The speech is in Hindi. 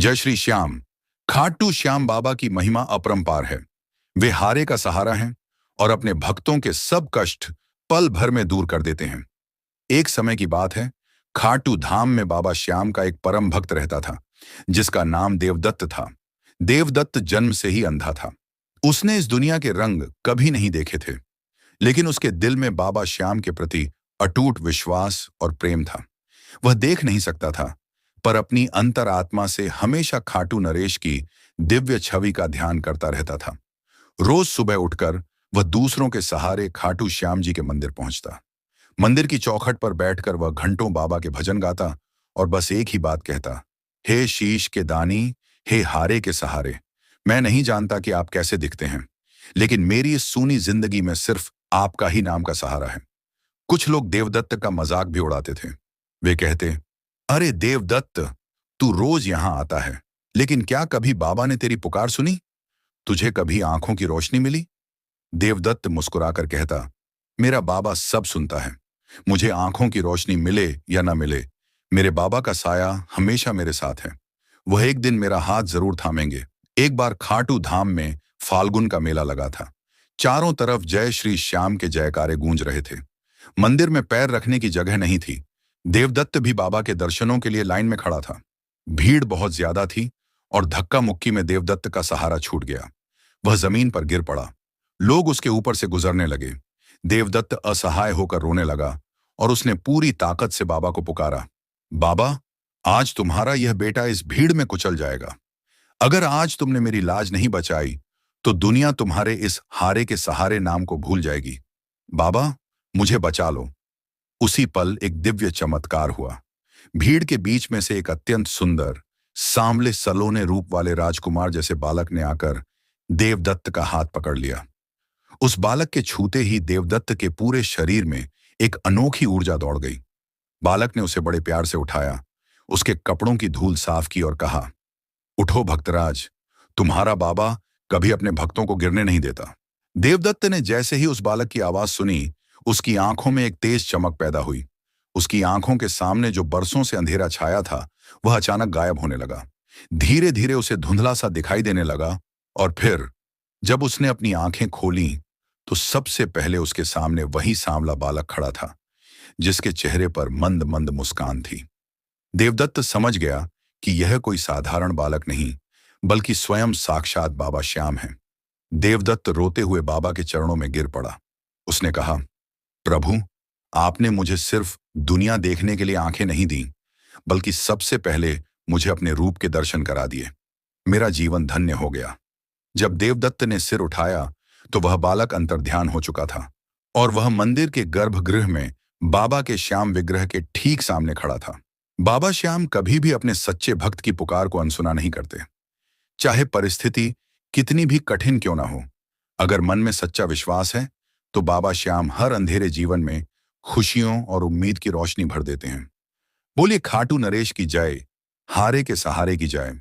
जय श्री श्याम। खाटू श्याम बाबा की महिमा अपरंपार है। वे हारे का सहारा हैं और अपने भक्तों के सब कष्ट पल भर में दूर कर देते हैं। एक समय की बात है, खाटू धाम में बाबा श्याम का एक परम भक्त रहता था, जिसका नाम देवदत्त था। देवदत्त जन्म से ही अंधा था। उसने इस दुनिया के रंग कभी नहीं देखे थे, लेकिन उसके दिल में बाबा श्याम के प्रति अटूट विश्वास और प्रेम था। वह देख नहीं सकता था, पर अपनी अंतरात्मा से हमेशा खाटू नरेश की दिव्य छवि का ध्यान करता रहता था। रोज सुबह उठकर वह दूसरों के सहारे खाटू श्याम जी के मंदिर पहुंचता। मंदिर की चौखट पर बैठकर वह घंटों बाबा के भजन गाता और बस एक ही बात कहता, हे शीश के दानी, हे हारे के सहारे, मैं नहीं जानता कि आप कैसे दिखते हैं, लेकिन मेरी इस सूनी जिंदगी में सिर्फ आपका ही नाम का सहारा है। कुछ लोग देवदत्त का मजाक भी उड़ाते थे। वे कहते, अरे देवदत्त, तू रोज यहां आता है, लेकिन क्या कभी बाबा ने तेरी पुकार सुनी? तुझे कभी आंखों की रोशनी मिली? देवदत्त मुस्कुराकर कहता, मेरा बाबा सब सुनता है। मुझे आंखों की रोशनी मिले या ना मिले, मेरे बाबा का साया हमेशा मेरे साथ है। वह एक दिन मेरा हाथ जरूर थामेंगे। एक बार खाटू धाम में फाल्गुन का मेला लगा था। चारों तरफ जय श्री श्याम के जयकारे गूंज रहे थे। मंदिर में पैर रखने की जगह नहीं थी। देवदत्त भी बाबा के दर्शनों के लिए लाइन में खड़ा था। भीड़ बहुत ज्यादा थी और धक्का मुक्की में देवदत्त का सहारा छूट गया। वह जमीन पर गिर पड़ा। लोग उसके ऊपर से गुजरने लगे। देवदत्त असहाय होकर रोने लगा और उसने पूरी ताकत से बाबा को पुकारा, बाबा, आज तुम्हारा यह बेटा इस भीड़ में कुचल जाएगा। अगर आज तुमने मेरी लाज नहीं बचाई तो दुनिया तुम्हारे इस हारे के सहारे नाम को भूल जाएगी। बाबा, मुझे बचा लो। उसी पल एक दिव्य चमत्कार हुआ। भीड़ के बीच में से एक अत्यंत सुंदर, सांवले सलोने रूप वाले राजकुमार जैसे बालक ने आकर देवदत्त का हाथ पकड़ लिया। उस बालक के छूते ही देवदत्त के पूरे शरीर में एक अनोखी ऊर्जा दौड़ गई। बालक ने उसे बड़े प्यार से उठाया, उसके कपड़ों की धूल साफ की और कहा, उठो भक्तराज, तुम्हारा बाबा कभी अपने भक्तों को गिरने नहीं देता। देवदत्त ने जैसे ही उस बालक की आवाज सुनी, उसकी आंखों में एक तेज चमक पैदा हुई। उसकी आंखों के सामने जो बरसों से अंधेरा छाया था, वह अचानक गायब होने लगा। धीरे धीरे उसे धुंधला सा दिखाई देने लगा और फिर जब उसने अपनी आंखें खोली तो सबसे पहले उसके सामने वही सांवला बालक खड़ा था, जिसके चेहरे पर मंद मंद मुस्कान थी। देवदत्त समझ गया कि यह कोई साधारण बालक नहीं, बल्कि स्वयं साक्षात बाबा श्याम है। देवदत्त रोते हुए बाबा के चरणों में गिर पड़ा। उसने कहा, प्रभु, आपने मुझे सिर्फ दुनिया देखने के लिए आंखें नहीं दी, बल्कि सबसे पहले मुझे अपने रूप के दर्शन करा दिए। मेरा जीवन धन्य हो गया। जब देवदत्त ने सिर उठाया तो वह बालक अंतर्ध्यान हो चुका था और वह मंदिर के गर्भगृह में बाबा के श्याम विग्रह के ठीक सामने खड़ा था। बाबा श्याम कभी भी अपने सच्चे भक्त की पुकार को अनसुना नहीं करते, चाहे परिस्थिति कितनी भी कठिन क्यों ना हो। अगर मन में सच्चा विश्वास है तो बाबा श्याम हर अंधेरे जीवन में खुशियों और उम्मीद की रोशनी भर देते हैं। बोलिए खाटू नरेश की जय, हारे के सहारे की जय।